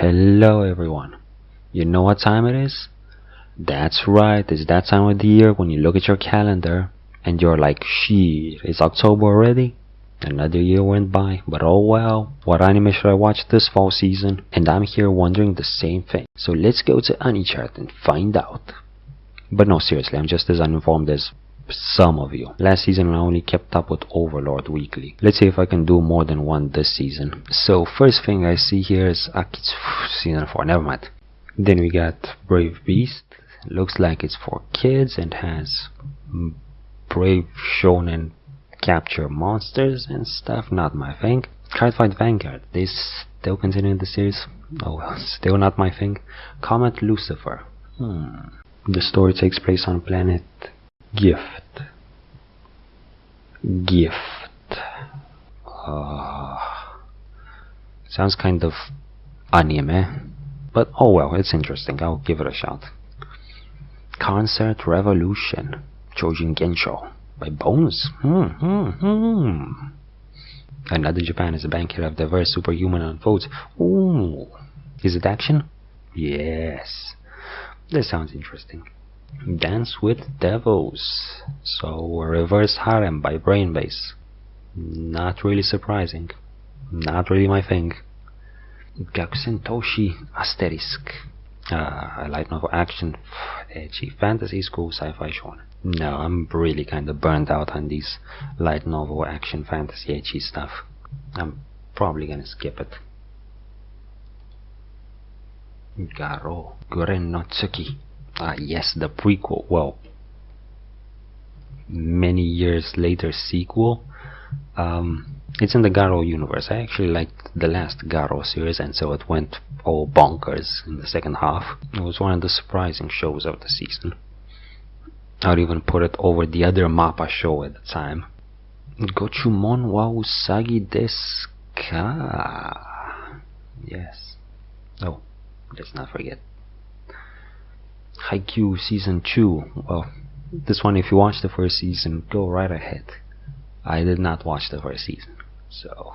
Hello everyone. You know what time it is? That's right, it's that time of the year when you look at your calendar and you're like, shit, it's October already? Another year went by, but oh well, what anime should I watch this fall season? And I'm here wondering the same thing. So let's go to Anichart and find out. But no, seriously, I'm just as uninformed as some of you. Last season I only kept up with Overlord weekly. Let's see if I can do more than one this season. So first thing I see here is season 4, never mind. Then we got Brave Beast. Looks like it's for kids and has brave shonen capture monsters and stuff, not my thing. Cardfight Vanguard, they still continuing the series? Oh well, still not my thing. Comet Lucifer. The story takes place on planet Gift. Sounds kind of anime, but oh well, it's interesting. I'll give it a shot. Concert Revolution, Chojin Gensho by Bones. Another Japan is a banquet of diverse superhuman unfolds. Ooh, is it action? Yes, this sounds interesting. Dance with Devils, so a reverse harem by Brainbase. Not really surprising, not really my thing. Gakusentoshi Asterisk, a light novel action, edgy fantasy school sci-fi shonen. No, I'm really kinda burned out on these light novel action fantasy edgy stuff. I'm probably gonna skip it. Garo Guren no Tsuki. Yes, the prequel. Well, many years later sequel. It's in the Garo universe. I actually liked the last Garo series, and so it went all bonkers in the second half. It was one of the surprising shows of the season. I would even put it over the other Mappa show at the time. Gochumon wa Usagi desu ka? Yes. Oh, let's not forget. Haikyuu Season 2. Well, this one, if you watch the first season, go right ahead. I did not watch the first season, so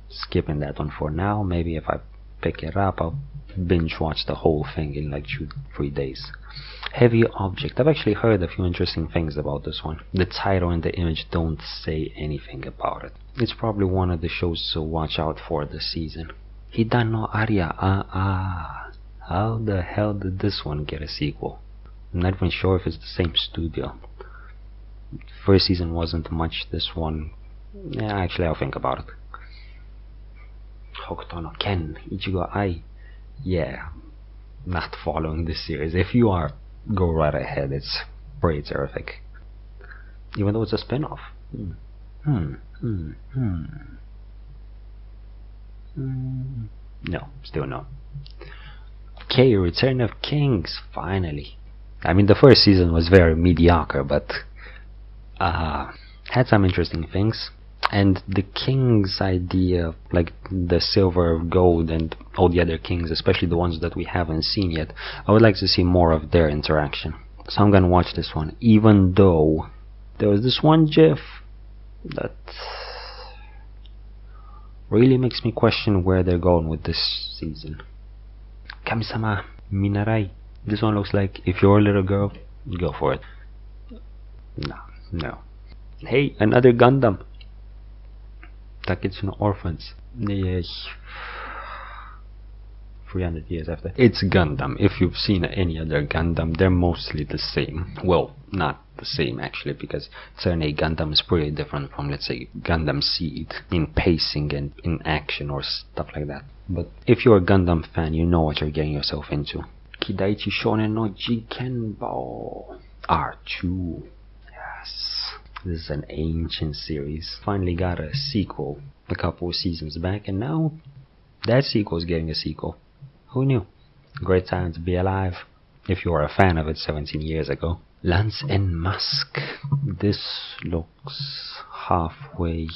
skipping that one for now. Maybe if I pick it up, I'll binge watch the whole thing in like 2-3 days. Heavy Object. I've actually heard a few interesting things about this one. The title and the image don't say anything about it. It's probably one of the shows to watch out for this season. Hidano Arya. How the hell did this one get a sequel? I'm not even sure if it's the same studio. First season wasn't much, this one... Yeah, actually I'll think about it. Hokuto no Ken, Ichigo Ai. Yeah, not following this series. If you are, go right ahead, it's pretty terrific. Even though it's a spin-off. No, still no. Okay, Return of Kings, finally. I mean, the first season was very mediocre, but had some interesting things. And the king's idea, like the silver, gold, and all the other kings, especially the ones that we haven't seen yet, I would like to see more of their interaction. So I'm gonna watch this one, even though there was this one GIF that really makes me question where they're going with this season. Kamisama Minarai. This one looks like if you're a little girl, go for it. No. Hey, another Gundam. Taketsu no Orphans. 300 years after. It's Gundam. If you've seen any other Gundam, they're mostly the same. Well, not the same actually, because Tserne Gundam is pretty different from, let's say, Gundam Seed in pacing and in action or stuff like that. But if you're a Gundam fan, you know what you're getting yourself into. Kidaichi Shonen no Jikenbo R2. Yes. This is an ancient series. Finally got a sequel a couple of seasons back, and now that sequel is getting a sequel. Who knew? Great time to be alive, if you were a fan of it 17 years ago. Lance and Musk. This looks halfway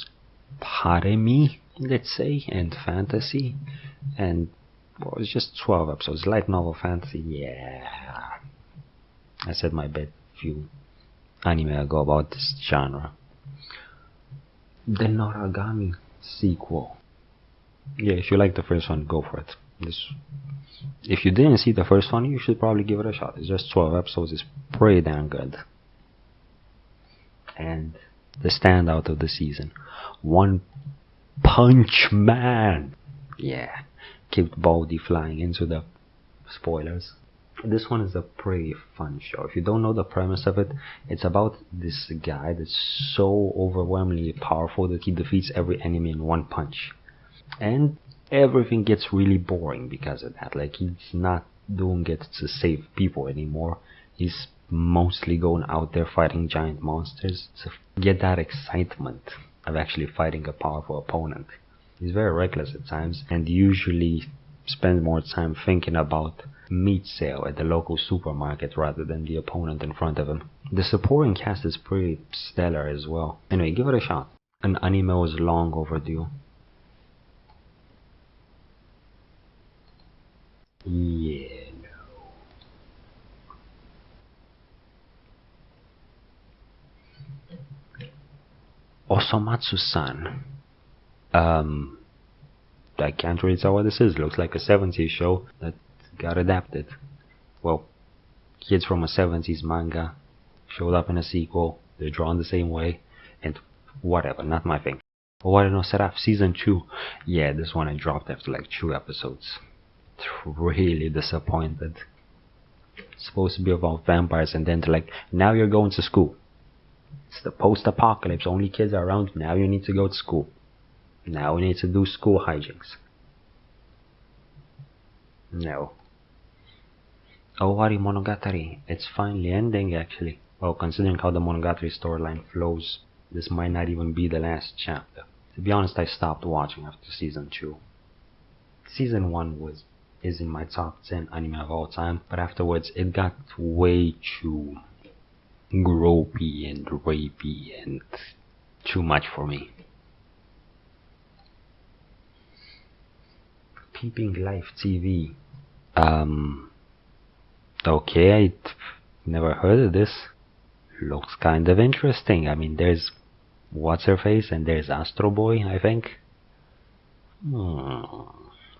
harem-y, let's say, and fantasy. And well, it's just 12 episodes. Light novel fantasy, yeah. I said my bit a few anime ago about this genre. The Noragami sequel. Yeah, if you like the first one, go for it. This, if you didn't see the first one, you should probably give it a shot. It's just 12 episodes. It's pretty damn good. And the standout of the season, One-Punch-Man. Yeah, kept Baldy flying into the spoilers. This one is a pretty fun show. If you don't know the premise of it, it's about this guy that's so overwhelmingly powerful that he defeats every enemy in one punch. And everything gets really boring because of that. Like, he's not doing it to save people anymore. He's mostly going out there fighting giant monsters to get that excitement of actually fighting a powerful opponent. He's very reckless at times and usually spends more time thinking about meat sale at the local supermarket rather than the opponent in front of him. The supporting cast is pretty stellar as well. Anyway, give it a shot. An anime was long overdue. Yeah, no. Osomatsu-san. I can't really tell what this is. Looks like a 70s show that got adapted. Well, kids from a 70s manga showed up in a sequel. They're drawn the same way. And whatever, not my thing. What no Seraph season 2. Yeah, this one I dropped after like 2 episodes. Really disappointed. It's supposed to be about vampires, and then they're like, now you're going to school. It's the post-apocalypse, only kids are around, now you need to go to school. Now we need to do school hijinks. No. Owari Monogatari, it's finally ending actually. Well, considering how the Monogatari storyline flows, this might not even be the last chapter. To be honest, I stopped watching after season 2. Season 1 is in my top 10 anime of all time, but afterwards it got way too gropey and rapey and too much for me. Peeping Life TV. Okay, I never heard of this. Looks kind of interesting. I mean, there's what's her face and there's Astro Boy, I think.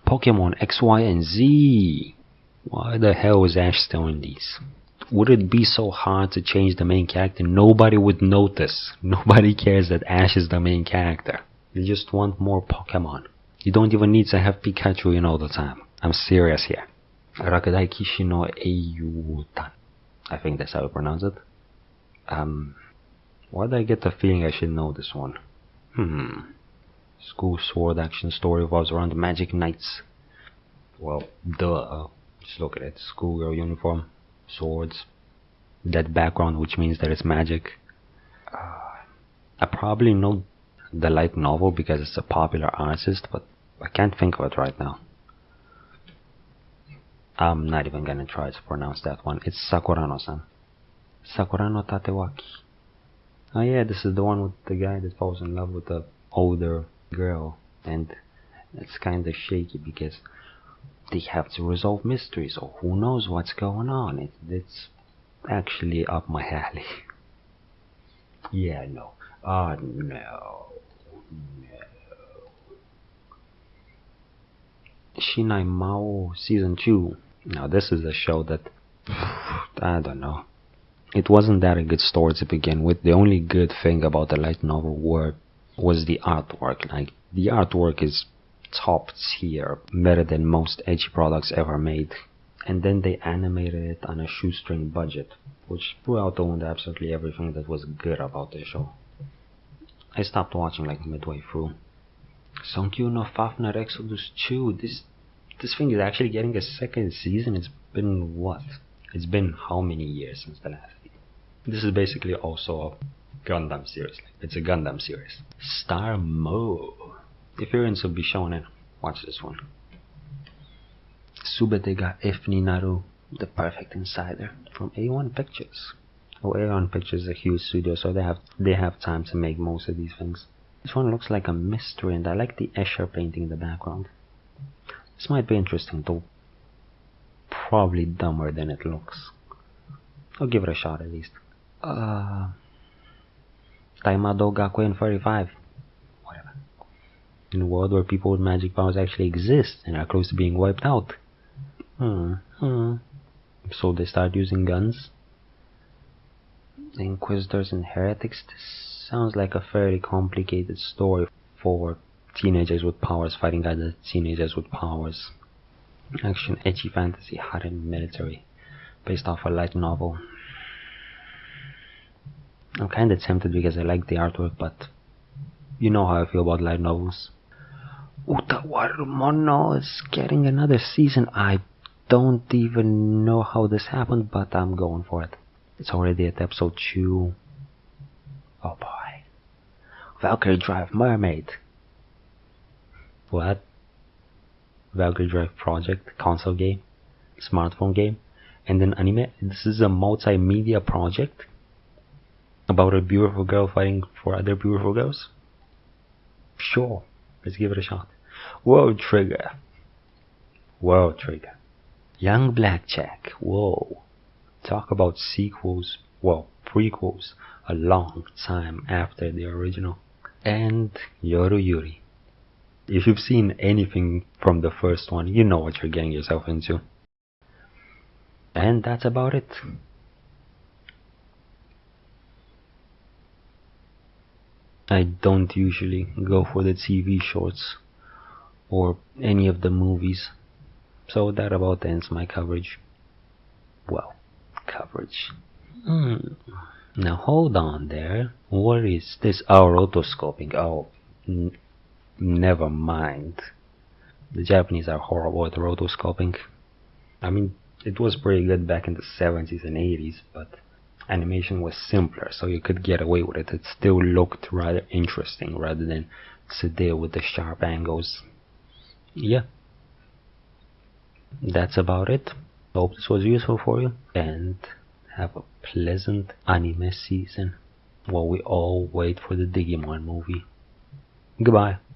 Pokemon X, Y, and Z. Why the hell is Ash still in these? Would it be so hard to change the main character? Nobody would notice. Nobody cares that Ash is the main character. You just want more Pokemon. You don't even need to have Pikachu in all the time. I'm serious here. Rakudai Kishi no Eiyutan. I think that's how you pronounce it. Why do I get the feeling I should know this one? School sword action story revolves around magic knights. Well, duh. Just look at it. Schoolgirl uniform, swords, that background which means that it's magic. I probably know the light novel because it's a popular artist, but I can't think of it right now. I'm not even gonna try to pronounce that one. It's Sakurano-san. Sakurano Tatewaki. Oh yeah, this is the one with the guy that falls in love with the older girl, and it's kinda shaky because they have to resolve mysteries, or who knows what's going on. It's actually up my alley. Yeah, no. No. Shinai Mao Season 2. Now this is a show that, I don't know. It wasn't that a good story to begin with. The only good thing about the light novel was the artwork. Like, the artwork is top tier, better than most edgy products ever made. And then they animated it on a shoestring budget, which throughout owned absolutely everything that was good about the show. I stopped watching like midway through. Sonkyu no Fafner Exodus 2. This thing is actually getting a second season. It's been what? It's been how many years since the last season? This is basically also a Gundam series. It's a Gundam series. Star Mo. If you're into Bishonen, watch this one. Subete ga F ni naru, the perfect insider, from A1 Pictures. Oh, A1 Pictures is a huge studio, so they have time to make most of these things. This one looks like a mystery, and I like the Escher painting in the background. This might be interesting, though probably dumber than it looks. I'll give it a shot at least. Taimado Gakuen 35. Whatever. in a world where people with magic powers actually exist and are close to being wiped out. So they start using guns. The Inquisitors and Heretics. This sounds like a fairly complicated story for teenagers with powers fighting other teenagers with powers. Action, edgy fantasy, harem military, based off a light novel. I'm kinda tempted because I like the artwork, but you know how I feel about light novels. Utawaru Mono is getting another season. I don't even know how this happened, but I'm going for it. It's already at episode 2. Oh boy. Valkyrie Drive Mermaid. What? Valkyrie Drive Project, console game, smartphone game, and then anime. This is a multimedia project about a beautiful girl fighting for other beautiful girls? Sure, let's give it a shot. World Trigger. World Trigger. Young Blackjack. Whoa. Talk about sequels, well, prequels, a long time after the original. And Yoru Yuri. If you've seen anything from the first one, you know what you're getting yourself into. And that's about it. I don't usually go for the TV shorts or any of the movies, so that about ends my coverage. Well, coverage. Now hold on there. What is this? Oh, rotoscoping. Oh, never mind. The Japanese are horrible at rotoscoping. I mean, it was pretty good back in the 70s and 80s, but animation was simpler, so you could get away with it. It still looked rather interesting rather than sit there with the sharp angles. Yeah, that's about it. Hope this was useful for you, and have a pleasant anime season while we all wait for the Digimon movie. Goodbye.